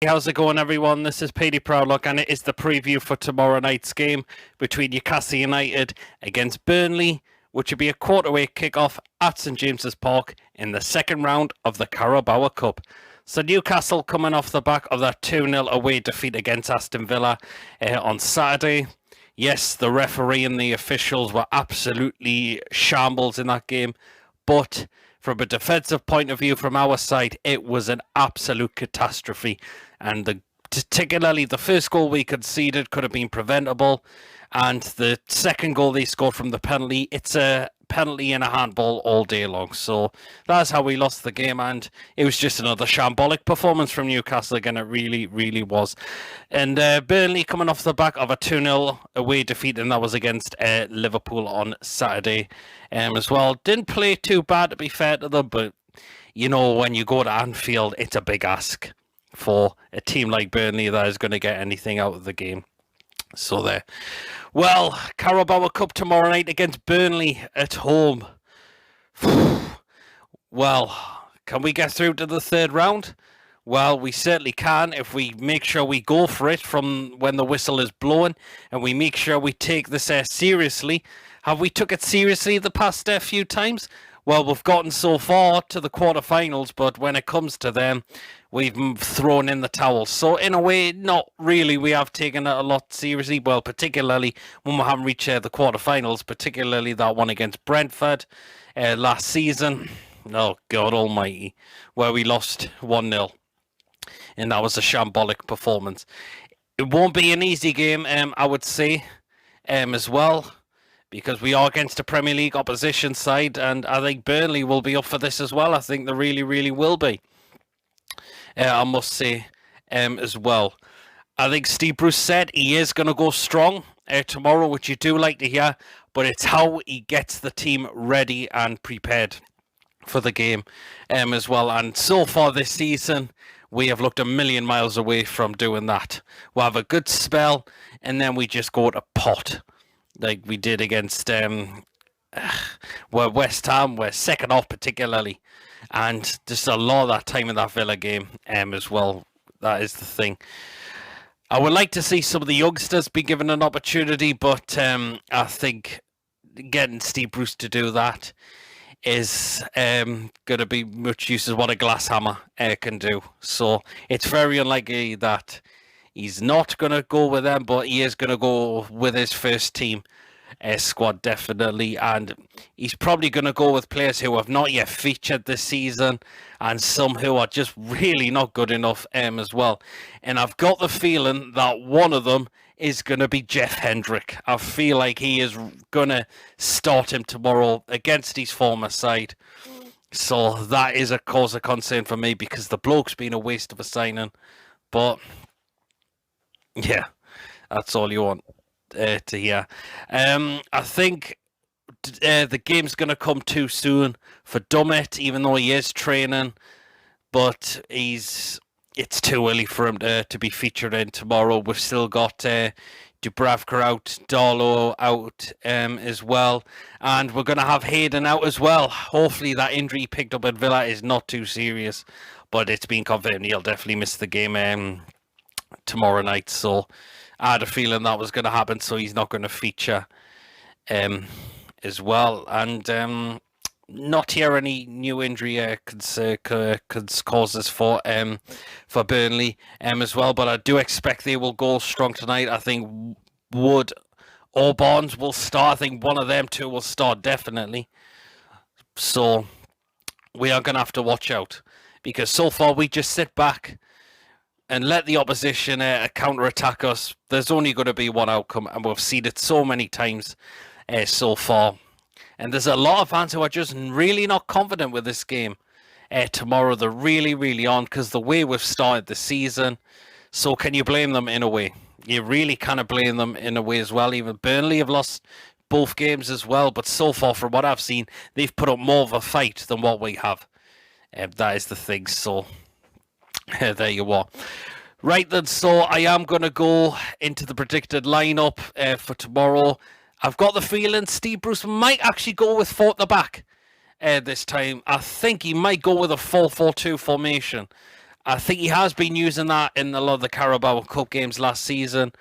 How's it going, everyone? This is Petey Proudlock, and it is the preview for tomorrow night's game between Newcastle United against Burnley, which will be a quarter-weight kick-off at St James's Park in the second round of the Carabao Cup. So Newcastle coming off the back of that 2-0 away defeat against Aston Villa on Saturday. Yes, the referee and the officials were absolutely shambles in that game, but from a defensive point of view from our side, it was an absolute catastrophe. And particularly the first goal we conceded could have been preventable. And the second goal they scored from the penalty, it's a penalty and a handball all day long. So that's how we lost the game. And it was just another shambolic performance from Newcastle again. It really, really was. And Burnley coming off the back of a 2-0 away defeat, and that was against Liverpool on Saturday as well. Didn't play too bad, to be fair to them, but you know, when you go to Anfield, it's a big ask for a team like Burnley that is going to get anything out of the game. So there. Well, Carabao Cup tomorrow night against Burnley at home. Well, can we get through to the third round? Well, we certainly can if we make sure we go for it from when the whistle is blowing, and we make sure we take this seriously. Have we took it seriously the past few times? Well, we've gotten so far to the quarterfinals, but when it comes to them, we've thrown in the towel. So in a way, not really. We have taken it a lot seriously. Well, particularly when we haven't reached the quarterfinals, particularly that one against Brentford last season. Oh, God almighty, where we lost 1-0. And that was a shambolic performance. It won't be an easy game, I would say, as well, because we are against a Premier League opposition side, and I think Burnley will be up for this as well. I think they really, really will be. I must say as well. I think Steve Bruce said he is going to go strong tomorrow, which you do like to hear, but it's how he gets the team ready and prepared for the game as well. And so far this season, we have looked a million miles away from doing that. We'll have a good spell, and then we just go to pot, like we did against where West Ham were second off particularly, and just a lot of that time in that Villa game as well. That is the thing. I would like to see some of the youngsters be given an opportunity, but I think getting Steve Bruce to do that is going to be much use as what a glass hammer can do. So it's very unlikely that he's not going to go with them, but he is going to go with his first team squad, definitely. And he's probably going to go with players who have not yet featured this season and some who are just really not good enough as well. And I've got the feeling that one of them is going to be Jeff Hendrick. I feel like he is going to start him tomorrow against his former side. So that is a cause of concern for me, because the bloke's been a waste of a signing. But yeah, that's all you want to hear. I think the game's going to come too soon for Dummett, even though he is training. But it's too early for him to be featured in tomorrow. We've still got Dubravka out, Darlow out as well. And we're going to have Hayden out as well. Hopefully that injury he picked up at Villa is not too serious. But it's been confirmed he'll definitely miss the game tomorrow night. So I had a feeling that was going to happen. So he's not going to feature as well. And not hear any new injury causes for Burnley as well, but I do expect they will go strong tonight. I think Wood or Barnes will start. I think one of them two will start definitely. So we are going to have to watch out, because so far we just sit back and let the opposition counter-attack us. There's only going to be one outcome, and we've seen it so many times so far. And there's a lot of fans who are just really not confident with this game tomorrow. They're really, really on, because the way we've started the season. So can you blame them in a way? You really kind of blame them in a way as well. Even Burnley have lost both games as well. But so far, from what I've seen, they've put up more of a fight than what we have. That is the thing. So there you are. Right then, so I am going to go into the predicted lineup for tomorrow. I've got the feeling Steve Bruce might actually go with 4 at the back this time. I think he might go with a 4-4-2 formation. I think he has been using that in a lot of the Carabao Cup games last season.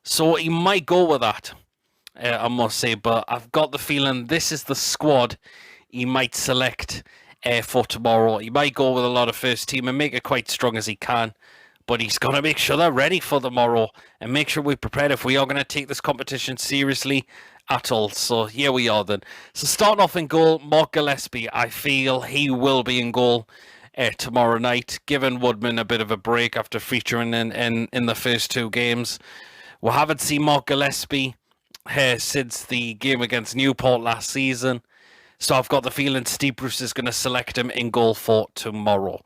So he might go with that, I must say. But I've got the feeling this is the squad he might select for tomorrow. He might go with a lot of first team and make it quite strong as he can. But he's going to make sure they're ready for tomorrow and make sure we're prepared if we are going to take this competition seriously at all. So here we are then. So starting off in goal, Mark Gillespie. I feel he will be in goal tomorrow night, giving Woodman a bit of a break after featuring in the first two games. We haven't seen Mark Gillespie since the game against Newport last season. So I've got the feeling Steve Bruce is going to select him in goal for tomorrow.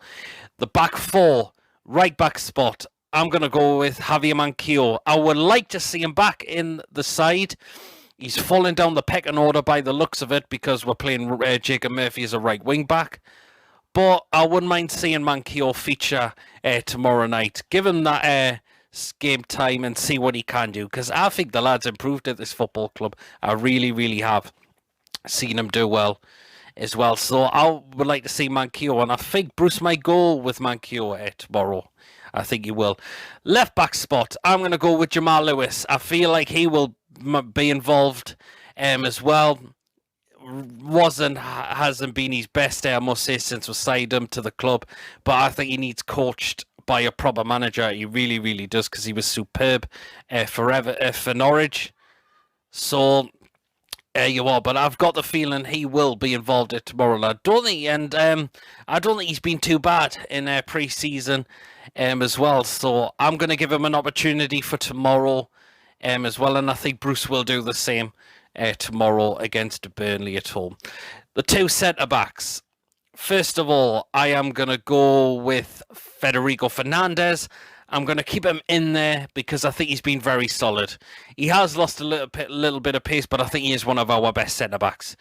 The back four. Right back spot, I'm going to go with Javier Manquillo. I would like to see him back in the side. He's fallen down the pecking order by the looks of it because we're playing Jacob Murphy as a right wing back. But I wouldn't mind seeing Manquillo feature tomorrow night. Give him that game time and see what he can do. Because I think the lad's improved at this football club. I really, really have seen him do well as well. So I would like to see Manquillo, and I think Bruce might go with Manquillo tomorrow. I think he will. Left back spot, I'm going to go with Jamal Lewis. I feel like he will be involved as well. Hasn't been his best, I must say, since we signed him to the club, but I think he needs coached by a proper manager. He really, really does, because he was superb for Norwich. So there you are, but I've got the feeling he will be involved at tomorrow. I don't think he's been too bad in pre-season as well. So I'm going to give him an opportunity for tomorrow as well, and I think Bruce will do the same tomorrow against Burnley at home. The two centre-backs. First of all, I am going to go with Federico Fernandez. I'm going to keep him in there because I think he's been very solid. He has lost a little bit of pace, but I think he is one of our best centre-backs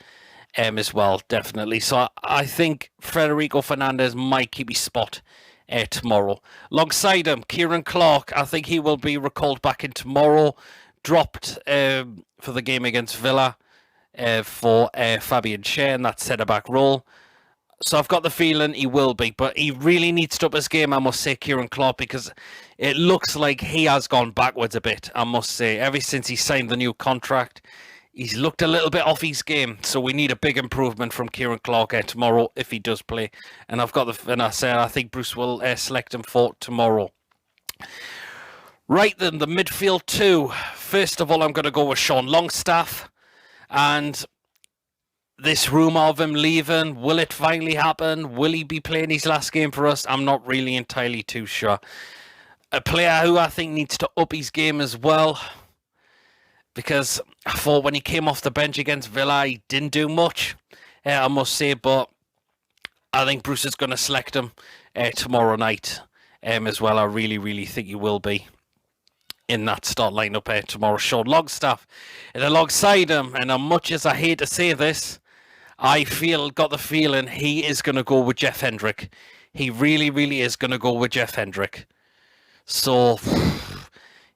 as well, definitely. So I think Federico Fernandez might keep his spot tomorrow. Alongside him, Kieran Clark. I think he will be recalled back in tomorrow. Dropped for the game against Villa for Fabian Schär in that centre-back role. So I've got the feeling he will be, but he really needs to up his game, I must say, Kieran Clark, because it looks like he has gone backwards a bit, I must say. Ever since he signed the new contract, he's looked a little bit off his game. So we need a big improvement from Kieran Clark tomorrow if he does play. And I think Bruce will select him for tomorrow. Right then, the midfield two. First of all, I'm going to go with Sean Longstaff. And this rumour of him leaving, will it finally happen? Will he be playing his last game for us? I'm not really entirely too sure. A player who I think needs to up his game as well, because I thought when he came off the bench against Villa, he didn't do much, I must say, but I think Bruce is going to select him tomorrow night as well. I really, really think he will be in that start lineup tomorrow. Sean Longstaff. And alongside him, and as much as I hate to say this, got the feeling he is going to go with Jeff Hendrick. He really, really is going to go with Jeff Hendrick. So,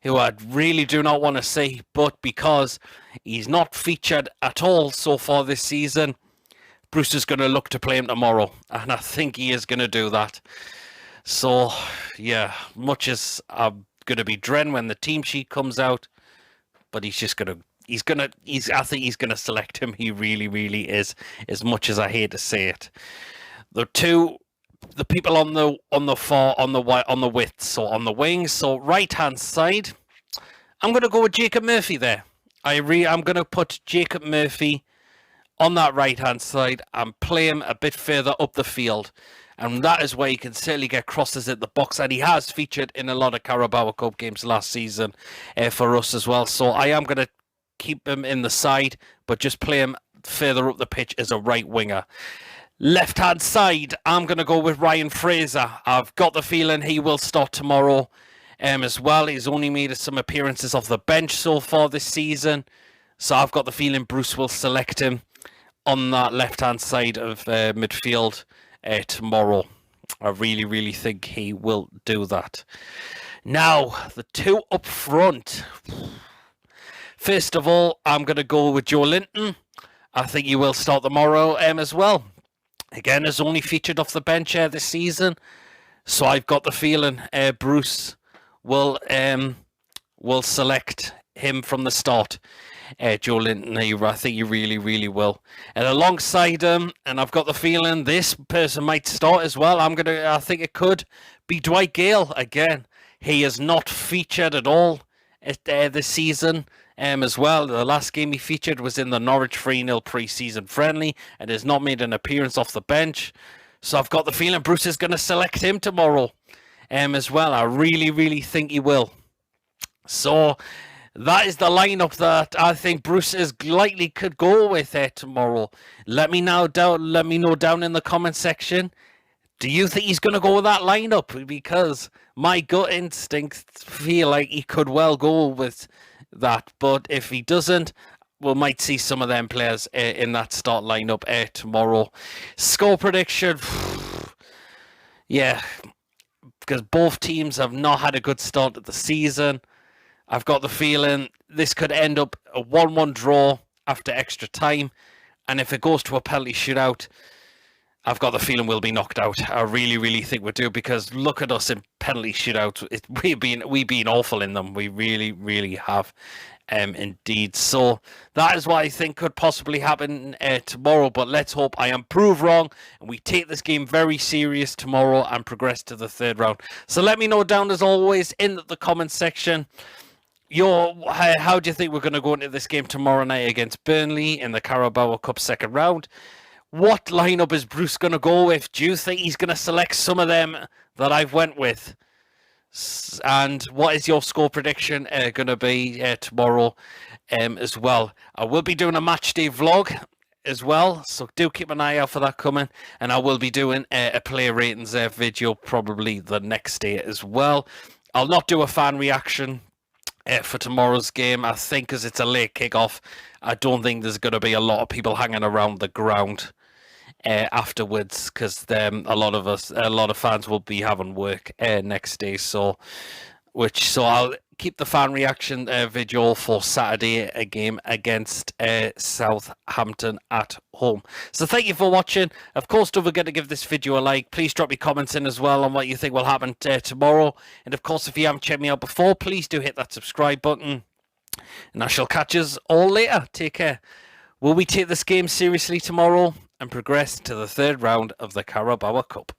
who I really do not want to say, but because he's not featured at all so far this season, Bruce is going to look to play him tomorrow. And I think he is going to do that. So, yeah, much as I'm going to be dreading when the team sheet comes out, but I think he's going to select him. He really, really is, as much as I hate to say it. The people on the width, so on the wings, so right hand side, I'm going to go with Jacob Murphy there. I'm going to put Jacob Murphy on that right hand side and play him a bit further up the field. And that is where he can certainly get crosses at the box. And he has featured in a lot of Carabao Cup games last season for us as well. So I am going to keep him in the side, but just play him further up the pitch as a right winger. Left-hand side, I'm going to go with Ryan Fraser. I've got the feeling he will start tomorrow as well. He's only made some appearances off the bench so far this season. So I've got the feeling Bruce will select him on that left-hand side of midfield tomorrow. I really, really think he will do that. Now, the two up front. First of all, I'm going to go with Joe Linton. I think he will start tomorrow as well. Again, has only featured off the bench this season. So I've got the feeling Bruce will select him from the start. Joe Linton, I think he really, really will. And alongside him, and I've got the feeling this person might start as well. I think it could be Dwight Gale again. He is not featured at all this season. As well, the last game he featured was in the Norwich 3-0 pre-season friendly and has not made an appearance off the bench. So I've got the feeling Bruce is going to select him tomorrow as well. I really, really think he will. So that is the lineup that I think Bruce is likely could go with tomorrow. Let me know down in the comment section. Do you think he's going to go with that lineup? Because my gut instincts feel like he could well go with that. But if he doesn't, we might see some of them players in that start lineup tomorrow. Score prediction. Yeah, because both teams have not had a good start to the season. I've got the feeling this could end up a 1-1 draw after extra time. And if it goes to a penalty shootout, I've got the feeling we'll be knocked out. I really, really think we do, because look at us in penalty shootouts. We've been awful in them. We really, really have, indeed. So that is what I think could possibly happen tomorrow. But let's hope I am proved wrong and we take this game very serious tomorrow and progress to the third round. So let me know down, as always, in the comments section. How do you think we're going to go into this game tomorrow night against Burnley in the Carabao Cup second round? What lineup is Bruce going to go with? Do you think he's going to select some of them that I've went with? And what is your score prediction going to be tomorrow as well? I will be doing a match day vlog as well, so do keep an eye out for that coming. And I will be doing a player ratings video probably the next day as well. I'll not do a fan reaction for tomorrow's game, I think, because it's a late kickoff. I don't think there's going to be a lot of people hanging around the ground afterwards, because a lot of fans will be having work next day. So I'll keep the fan reaction video for Saturday, a game against Southampton at home. So thank you for watching. Of course, don't forget to give this video a like. Please drop your comments in as well on what you think will happen tomorrow. And of course, if you haven't checked me out before, please do hit that subscribe button. And I shall catch us all later. Take care. Will we take this game seriously tomorrow and progress to the third round of the Carabao Cup?